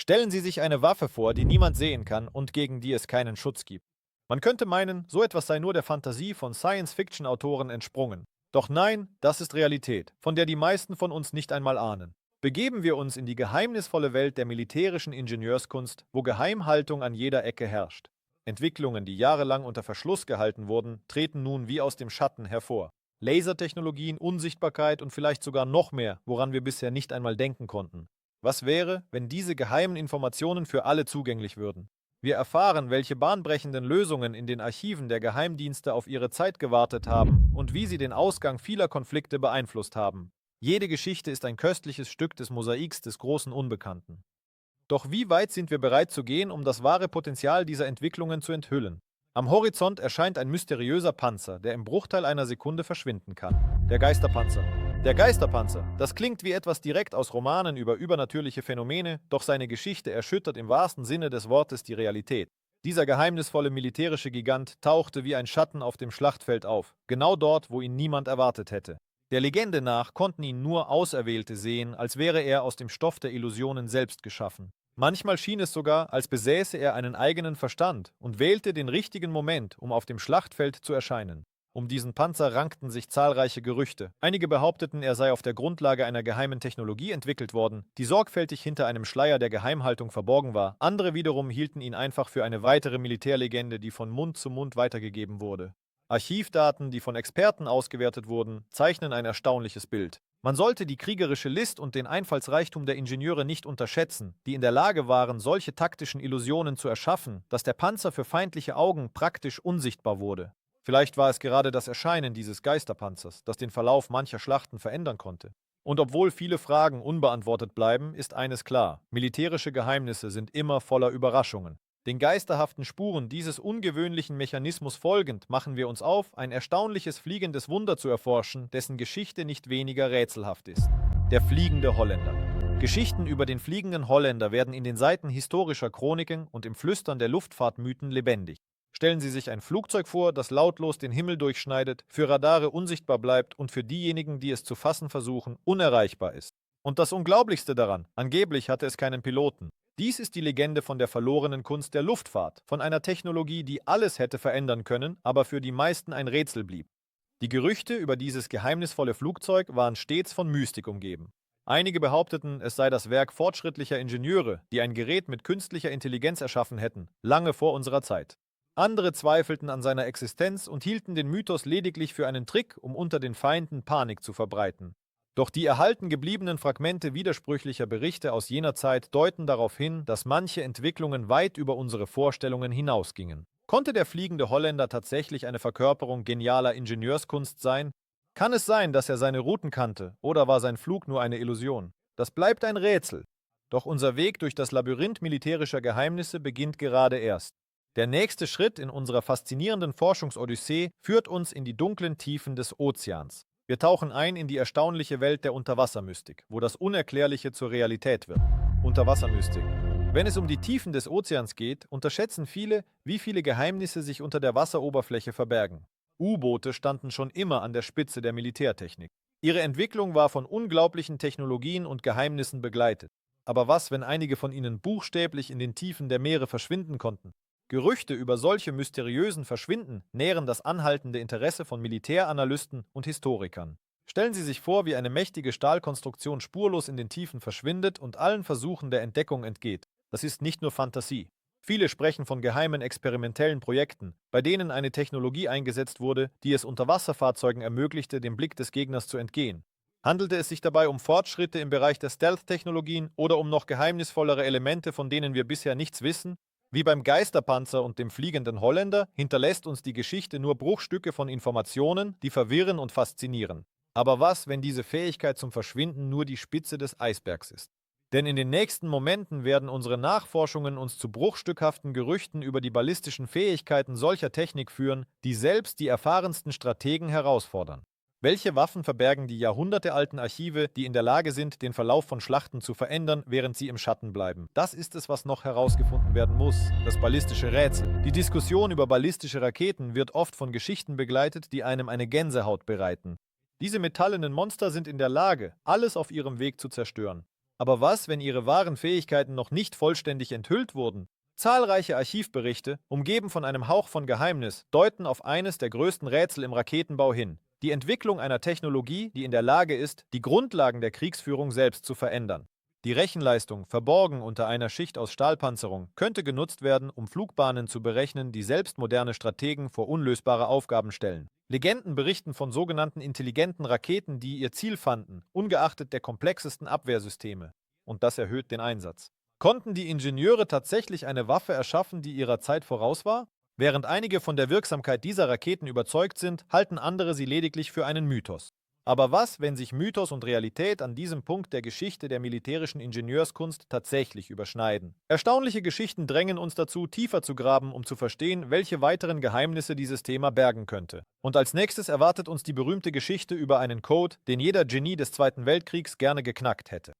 Stellen Sie sich eine Waffe vor, die niemand sehen kann und gegen die es keinen Schutz gibt. Man könnte meinen, so etwas sei nur der Fantasie von Science-Fiction-Autoren entsprungen. Doch nein, das ist Realität, von der die meisten von uns nicht einmal ahnen. Begeben wir uns in die geheimnisvolle Welt der militärischen Ingenieurskunst, wo Geheimhaltung an jeder Ecke herrscht. Entwicklungen, die jahrelang unter Verschluss gehalten wurden, treten nun wie aus dem Schatten hervor. Lasertechnologien, Unsichtbarkeit und vielleicht sogar noch mehr, woran wir bisher nicht einmal denken konnten. Was wäre, wenn diese geheimen Informationen für alle zugänglich würden? Wir erfahren, welche bahnbrechenden Lösungen in den Archiven der Geheimdienste auf ihre Zeit gewartet haben und wie sie den Ausgang vieler Konflikte beeinflusst haben. Jede Geschichte ist ein köstliches Stück des Mosaiks des großen Unbekannten. Doch wie weit sind wir bereit zu gehen, um das wahre Potenzial dieser Entwicklungen zu enthüllen? Am Horizont erscheint ein mysteriöser Panzer, der im Bruchteil einer Sekunde verschwinden kann. Der Geisterpanzer. Der Geisterpanzer. Das klingt wie etwas direkt aus Romanen über übernatürliche Phänomene, doch seine Geschichte erschüttert im wahrsten Sinne des Wortes die Realität. Dieser geheimnisvolle militärische Gigant tauchte wie ein Schatten auf dem Schlachtfeld auf, genau dort, wo ihn niemand erwartet hätte. Der Legende nach konnten ihn nur Auserwählte sehen, als wäre er aus dem Stoff der Illusionen selbst geschaffen. Manchmal schien es sogar, als besäße er einen eigenen Verstand und wählte den richtigen Moment, um auf dem Schlachtfeld zu erscheinen. Um diesen Panzer rankten sich zahlreiche Gerüchte. Einige behaupteten, er sei auf der Grundlage einer geheimen Technologie entwickelt worden, die sorgfältig hinter einem Schleier der Geheimhaltung verborgen war. Andere wiederum hielten ihn einfach für eine weitere Militärlegende, die von Mund zu Mund weitergegeben wurde. Archivdaten, die von Experten ausgewertet wurden, zeichnen ein erstaunliches Bild. Man sollte die kriegerische List und den Einfallsreichtum der Ingenieure nicht unterschätzen, die in der Lage waren, solche taktischen Illusionen zu erschaffen, dass der Panzer für feindliche Augen praktisch unsichtbar wurde. Vielleicht war es gerade das Erscheinen dieses Geisterpanzers, das den Verlauf mancher Schlachten verändern konnte. Und obwohl viele Fragen unbeantwortet bleiben, ist eines klar: Militärische Geheimnisse sind immer voller Überraschungen. Den geisterhaften Spuren dieses ungewöhnlichen Mechanismus folgend machen wir uns auf, ein erstaunliches fliegendes Wunder zu erforschen, dessen Geschichte nicht weniger rätselhaft ist. Der fliegende Holländer. Geschichten über den fliegenden Holländer werden in den Seiten historischer Chroniken und im Flüstern der Luftfahrtmythen lebendig. Stellen Sie sich ein Flugzeug vor, das lautlos den Himmel durchschneidet, für Radare unsichtbar bleibt und für diejenigen, die es zu fassen versuchen, unerreichbar ist. Und das Unglaublichste daran: angeblich hatte es keinen Piloten. Dies ist die Legende von der verlorenen Kunst der Luftfahrt, von einer Technologie, die alles hätte verändern können, aber für die meisten ein Rätsel blieb. Die Gerüchte über dieses geheimnisvolle Flugzeug waren stets von Mystik umgeben. Einige behaupteten, es sei das Werk fortschrittlicher Ingenieure, die ein Gerät mit künstlicher Intelligenz erschaffen hätten, lange vor unserer Zeit. Andere zweifelten an seiner Existenz und hielten den Mythos lediglich für einen Trick, um unter den Feinden Panik zu verbreiten. Doch die erhalten gebliebenen Fragmente widersprüchlicher Berichte aus jener Zeit deuten darauf hin, dass manche Entwicklungen weit über unsere Vorstellungen hinausgingen. Konnte der fliegende Holländer tatsächlich eine Verkörperung genialer Ingenieurskunst sein? Kann es sein, dass er seine Routen kannte, oder war sein Flug nur eine Illusion? Das bleibt ein Rätsel. Doch unser Weg durch das Labyrinth militärischer Geheimnisse beginnt gerade erst. Der nächste Schritt in unserer faszinierenden Forschungsodyssee führt uns in die dunklen Tiefen des Ozeans. Wir tauchen ein in die erstaunliche Welt der Unterwassermystik, wo das Unerklärliche zur Realität wird. Unterwassermystik. Wenn es um die Tiefen des Ozeans geht, unterschätzen viele, wie viele Geheimnisse sich unter der Wasseroberfläche verbergen. U-Boote standen schon immer an der Spitze der Militärtechnik. Ihre Entwicklung war von unglaublichen Technologien und Geheimnissen begleitet. Aber was, wenn einige von ihnen buchstäblich in den Tiefen der Meere verschwinden konnten? Gerüchte über solche mysteriösen Verschwinden nähren das anhaltende Interesse von Militäranalysten und Historikern. Stellen Sie sich vor, wie eine mächtige Stahlkonstruktion spurlos in den Tiefen verschwindet und allen Versuchen der Entdeckung entgeht. Das ist nicht nur Fantasie. Viele sprechen von geheimen experimentellen Projekten, bei denen eine Technologie eingesetzt wurde, die es Unterwasserfahrzeugen ermöglichte, dem Blick des Gegners zu entgehen. Handelte es sich dabei um Fortschritte im Bereich der Stealth-Technologien oder um noch geheimnisvollere Elemente, von denen wir bisher nichts wissen? Wie beim Geisterpanzer und dem fliegenden Holländer hinterlässt uns die Geschichte nur Bruchstücke von Informationen, die verwirren und faszinieren. Aber was, wenn diese Fähigkeit zum Verschwinden nur die Spitze des Eisbergs ist? Denn in den nächsten Momenten werden unsere Nachforschungen uns zu bruchstückhaften Gerüchten über die ballistischen Fähigkeiten solcher Technik führen, die selbst die erfahrensten Strategen herausfordern. Welche Waffen verbergen die jahrhundertealten Archive, die in der Lage sind, den Verlauf von Schlachten zu verändern, während sie im Schatten bleiben? Das ist es, was noch herausgefunden werden muss. Das ballistische Rätsel. Die Diskussion über ballistische Raketen wird oft von Geschichten begleitet, die einem eine Gänsehaut bereiten. Diese metallenen Monster sind in der Lage, alles auf ihrem Weg zu zerstören. Aber was, wenn ihre wahren Fähigkeiten noch nicht vollständig enthüllt wurden? Zahlreiche Archivberichte, umgeben von einem Hauch von Geheimnis, deuten auf eines der größten Rätsel im Raketenbau hin: die Entwicklung einer Technologie, die in der Lage ist, die Grundlagen der Kriegsführung selbst zu verändern. Die Rechenleistung, verborgen unter einer Schicht aus Stahlpanzerung, könnte genutzt werden, um Flugbahnen zu berechnen, die selbst moderne Strategen vor unlösbare Aufgaben stellen. Legenden berichten von sogenannten intelligenten Raketen, die ihr Ziel fanden, ungeachtet der komplexesten Abwehrsysteme. Und das erhöht den Einsatz. Konnten die Ingenieure tatsächlich eine Waffe erschaffen, die ihrer Zeit voraus war? Während einige von der Wirksamkeit dieser Raketen überzeugt sind, halten andere sie lediglich für einen Mythos. Aber was, wenn sich Mythos und Realität an diesem Punkt der Geschichte der militärischen Ingenieurskunst tatsächlich überschneiden? Erstaunliche Geschichten drängen uns dazu, tiefer zu graben, um zu verstehen, welche weiteren Geheimnisse dieses Thema bergen könnte. Und als nächstes erwartet uns die berühmte Geschichte über einen Code, den jeder Genie des Zweiten Weltkriegs gerne geknackt hätte.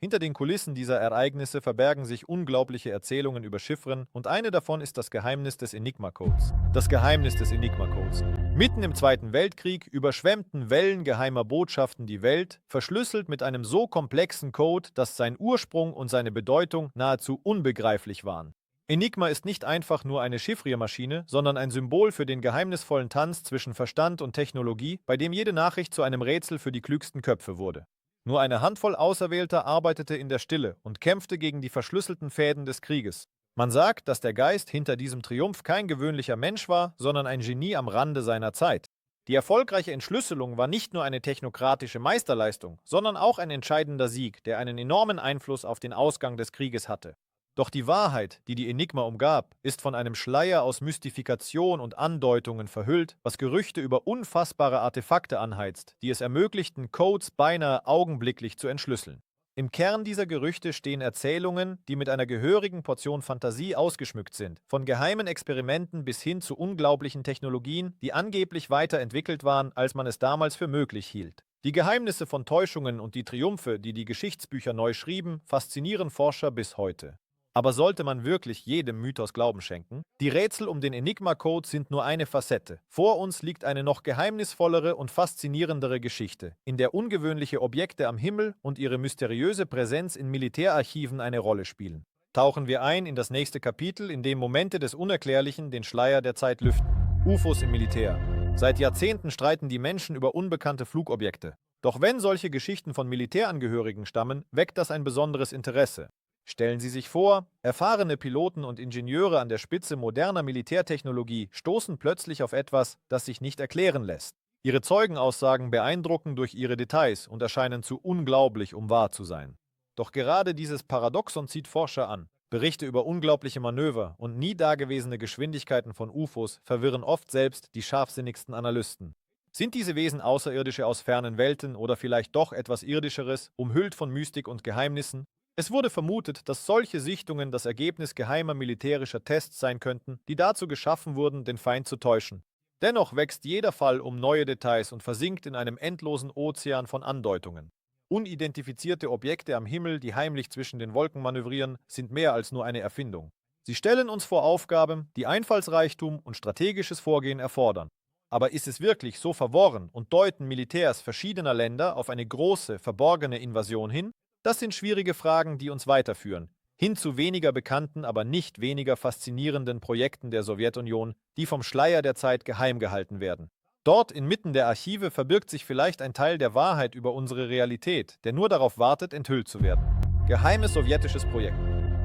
Hinter den Kulissen dieser Ereignisse verbergen sich unglaubliche Erzählungen über Chiffren, und eine davon ist das Geheimnis des Enigma-Codes. Das Geheimnis des Enigma-Codes. Mitten im Zweiten Weltkrieg überschwemmten Wellen geheimer Botschaften die Welt, verschlüsselt mit einem so komplexen Code, dass sein Ursprung und seine Bedeutung nahezu unbegreiflich waren. Enigma ist nicht einfach nur eine Chiffriermaschine, sondern ein Symbol für den geheimnisvollen Tanz zwischen Verstand und Technologie, bei dem jede Nachricht zu einem Rätsel für die klügsten Köpfe wurde. Nur eine Handvoll Auserwählter arbeitete in der Stille und kämpfte gegen die verschlüsselten Fäden des Krieges. Man sagt, dass der Geist hinter diesem Triumph kein gewöhnlicher Mensch war, sondern ein Genie am Rande seiner Zeit. Die erfolgreiche Entschlüsselung war nicht nur eine technokratische Meisterleistung, sondern auch ein entscheidender Sieg, der einen enormen Einfluss auf den Ausgang des Krieges hatte. Doch die Wahrheit, die die Enigma umgab, ist von einem Schleier aus Mystifikation und Andeutungen verhüllt, was Gerüchte über unfassbare Artefakte anheizt, die es ermöglichten, Codes beinahe augenblicklich zu entschlüsseln. Im Kern dieser Gerüchte stehen Erzählungen, die mit einer gehörigen Portion Fantasie ausgeschmückt sind, von geheimen Experimenten bis hin zu unglaublichen Technologien, die angeblich weiterentwickelt waren, als man es damals für möglich hielt. Die Geheimnisse von Täuschungen und die Triumphe, die die Geschichtsbücher neu schrieben, faszinieren Forscher bis heute. Aber sollte man wirklich jedem Mythos Glauben schenken? Die Rätsel um den Enigma-Code sind nur eine Facette. Vor uns liegt eine noch geheimnisvollere und faszinierendere Geschichte, in der ungewöhnliche Objekte am Himmel und ihre mysteriöse Präsenz in Militärarchiven eine Rolle spielen. Tauchen wir ein in das nächste Kapitel, in dem Momente des Unerklärlichen den Schleier der Zeit lüften. UFOs im Militär. Seit Jahrzehnten streiten die Menschen über unbekannte Flugobjekte. Doch wenn solche Geschichten von Militärangehörigen stammen, weckt das ein besonderes Interesse. Stellen Sie sich vor, erfahrene Piloten und Ingenieure an der Spitze moderner Militärtechnologie stoßen plötzlich auf etwas, das sich nicht erklären lässt. Ihre Zeugenaussagen beeindrucken durch ihre Details und erscheinen zu unglaublich, um wahr zu sein. Doch gerade dieses Paradoxon zieht Forscher an. Berichte über unglaubliche Manöver und nie dagewesene Geschwindigkeiten von UFOs verwirren oft selbst die scharfsinnigsten Analysten. Sind diese Wesen Außerirdische aus fernen Welten oder vielleicht doch etwas Irdischeres, umhüllt von Mystik und Geheimnissen? Es wurde vermutet, dass solche Sichtungen das Ergebnis geheimer militärischer Tests sein könnten, die dazu geschaffen wurden, den Feind zu täuschen. Dennoch wächst jeder Fall um neue Details und versinkt in einem endlosen Ozean von Andeutungen. Unidentifizierte Objekte am Himmel, die heimlich zwischen den Wolken manövrieren, sind mehr als nur eine Erfindung. Sie stellen uns vor Aufgaben, die Einfallsreichtum und strategisches Vorgehen erfordern. Aber ist es wirklich so verworren und deuten Militärs verschiedener Länder auf eine große, verborgene Invasion hin? Das sind schwierige Fragen, die uns weiterführen, hin zu weniger bekannten, aber nicht weniger faszinierenden Projekten der Sowjetunion, die vom Schleier der Zeit geheim gehalten werden. Dort inmitten der Archive verbirgt sich vielleicht ein Teil der Wahrheit über unsere Realität, der nur darauf wartet, enthüllt zu werden. Geheimes sowjetisches Projekt.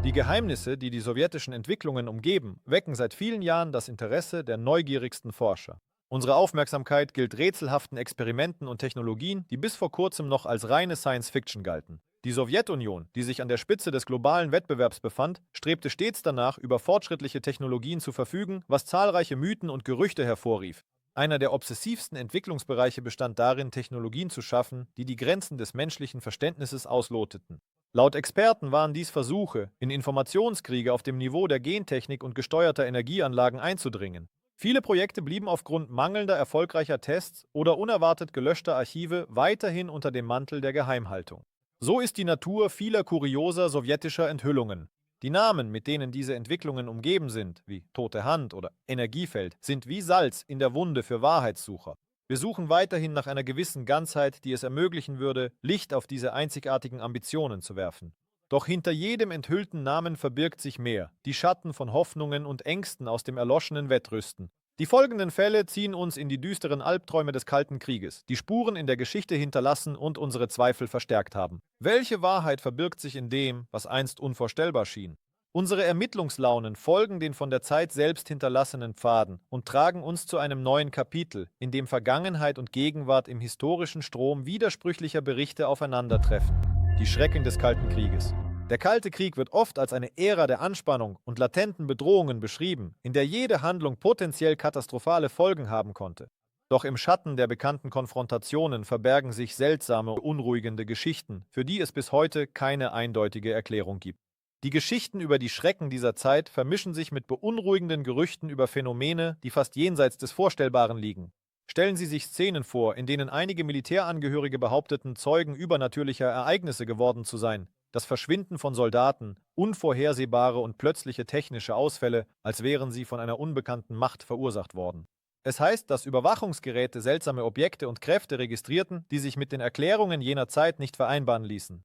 Die Geheimnisse, die die sowjetischen Entwicklungen umgeben, wecken seit vielen Jahren das Interesse der neugierigsten Forscher. Unsere Aufmerksamkeit gilt rätselhaften Experimenten und Technologien, die bis vor kurzem noch als reine Science-Fiction galten. Die Sowjetunion, die sich an der Spitze des globalen Wettbewerbs befand, strebte stets danach, über fortschrittliche Technologien zu verfügen, was zahlreiche Mythen und Gerüchte hervorrief. Einer der obsessivsten Entwicklungsbereiche bestand darin, Technologien zu schaffen, die die Grenzen des menschlichen Verständnisses ausloteten. Laut Experten waren dies Versuche, in Informationskriege auf dem Niveau der Gentechnik und gesteuerter Energieanlagen einzudringen. Viele Projekte blieben aufgrund mangelnder erfolgreicher Tests oder unerwartet gelöschter Archive weiterhin unter dem Mantel der Geheimhaltung. So ist die Natur vieler kurioser sowjetischer Enthüllungen. Die Namen, mit denen diese Entwicklungen umgeben sind, wie Tote Hand oder Energiefeld, sind wie Salz in der Wunde für Wahrheitssucher. Wir suchen weiterhin nach einer gewissen Ganzheit, die es ermöglichen würde, Licht auf diese einzigartigen Ambitionen zu werfen. Doch hinter jedem enthüllten Namen verbirgt sich mehr, die Schatten von Hoffnungen und Ängsten aus dem erloschenen Wettrüsten. Die folgenden Fälle ziehen uns in die düsteren Albträume des Kalten Krieges, die Spuren in der Geschichte hinterlassen und unsere Zweifel verstärkt haben. Welche Wahrheit verbirgt sich in dem, was einst unvorstellbar schien? Unsere Ermittlungslaunen folgen den von der Zeit selbst hinterlassenen Pfaden und tragen uns zu einem neuen Kapitel, in dem Vergangenheit und Gegenwart im historischen Strom widersprüchlicher Berichte aufeinandertreffen. Die Schrecken des Kalten Krieges. Der Kalte Krieg wird oft als eine Ära der Anspannung und latenten Bedrohungen beschrieben, in der jede Handlung potenziell katastrophale Folgen haben konnte. Doch im Schatten der bekannten Konfrontationen verbergen sich seltsame, beunruhigende Geschichten, für die es bis heute keine eindeutige Erklärung gibt. Die Geschichten über die Schrecken dieser Zeit vermischen sich mit beunruhigenden Gerüchten über Phänomene, die fast jenseits des Vorstellbaren liegen. Stellen Sie sich Szenen vor, in denen einige Militärangehörige behaupteten, Zeugen übernatürlicher Ereignisse geworden zu sein. Das Verschwinden von Soldaten, unvorhersehbare und plötzliche technische Ausfälle, als wären sie von einer unbekannten Macht verursacht worden. Es heißt, dass Überwachungsgeräte seltsame Objekte und Kräfte registrierten, die sich mit den Erklärungen jener Zeit nicht vereinbaren ließen.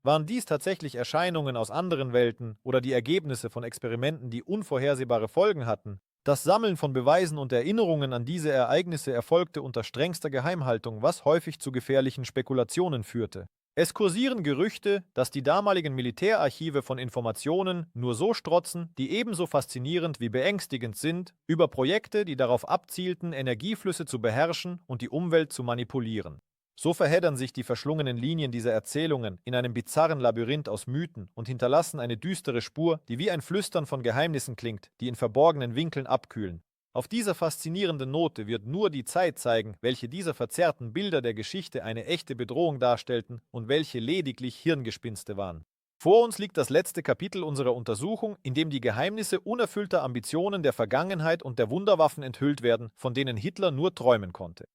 Waren dies tatsächlich Erscheinungen aus anderen Welten oder die Ergebnisse von Experimenten, die unvorhersehbare Folgen hatten? Das Sammeln von Beweisen und Erinnerungen an diese Ereignisse erfolgte unter strengster Geheimhaltung, was häufig zu gefährlichen Spekulationen führte. Es kursieren Gerüchte, dass die damaligen Militärarchive von Informationen nur so strotzen, die ebenso faszinierend wie beängstigend sind, über Projekte, die darauf abzielten, Energieflüsse zu beherrschen und die Umwelt zu manipulieren. So verheddern sich die verschlungenen Linien dieser Erzählungen in einem bizarren Labyrinth aus Mythen und hinterlassen eine düstere Spur, die wie ein Flüstern von Geheimnissen klingt, die in verborgenen Winkeln abkühlen. Auf dieser faszinierenden Note wird nur die Zeit zeigen, welche dieser verzerrten Bilder der Geschichte eine echte Bedrohung darstellten und welche lediglich Hirngespinste waren. Vor uns liegt das letzte Kapitel unserer Untersuchung, in dem die Geheimnisse unerfüllter Ambitionen der Vergangenheit und der Wunderwaffen enthüllt werden, von denen Hitler nur träumen konnte.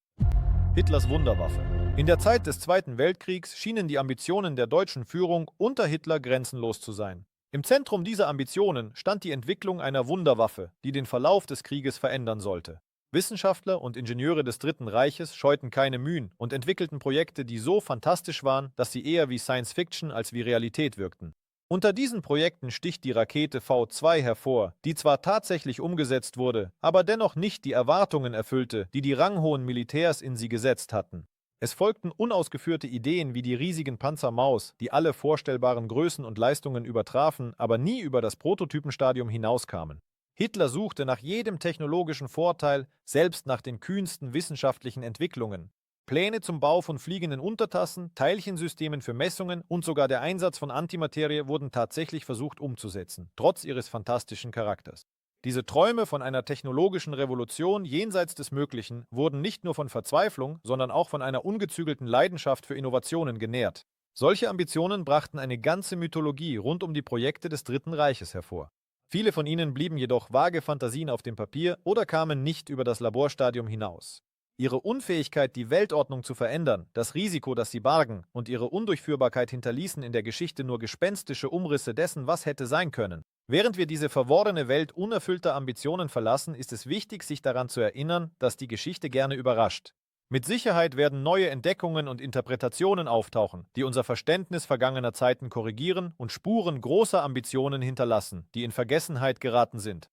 Hitlers Wunderwaffe. In der Zeit des Zweiten Weltkriegs schienen die Ambitionen der deutschen Führung unter Hitler grenzenlos zu sein. Im Zentrum dieser Ambitionen stand die Entwicklung einer Wunderwaffe, die den Verlauf des Krieges verändern sollte. Wissenschaftler und Ingenieure des Dritten Reiches scheuten keine Mühen und entwickelten Projekte, die so fantastisch waren, dass sie eher wie Science Fiction als wie Realität wirkten. Unter diesen Projekten sticht die Rakete V2 hervor, die zwar tatsächlich umgesetzt wurde, aber dennoch nicht die Erwartungen erfüllte, die die ranghohen Militärs in sie gesetzt hatten. Es folgten unausgeführte Ideen wie die riesigen Panzer Maus, die alle vorstellbaren Größen und Leistungen übertrafen, aber nie über das Prototypenstadium hinauskamen. Hitler suchte nach jedem technologischen Vorteil, selbst nach den kühnsten wissenschaftlichen Entwicklungen. Pläne zum Bau von fliegenden Untertassen, Teilchensystemen für Messungen und sogar der Einsatz von Antimaterie wurden tatsächlich versucht umzusetzen, trotz ihres fantastischen Charakters. Diese Träume von einer technologischen Revolution jenseits des Möglichen wurden nicht nur von Verzweiflung, sondern auch von einer ungezügelten Leidenschaft für Innovationen genährt. Solche Ambitionen brachten eine ganze Mythologie rund um die Projekte des Dritten Reiches hervor. Viele von ihnen blieben jedoch vage Fantasien auf dem Papier oder kamen nicht über das Laborstadium hinaus. Ihre Unfähigkeit, die Weltordnung zu verändern, das Risiko, das sie bargen, und ihre Undurchführbarkeit hinterließen in der Geschichte nur gespenstische Umrisse dessen, was hätte sein können. Während wir diese verworrene Welt unerfüllter Ambitionen verlassen, ist es wichtig, sich daran zu erinnern, dass die Geschichte gerne überrascht. Mit Sicherheit werden neue Entdeckungen und Interpretationen auftauchen, die unser Verständnis vergangener Zeiten korrigieren und Spuren großer Ambitionen hinterlassen, die in Vergessenheit geraten sind.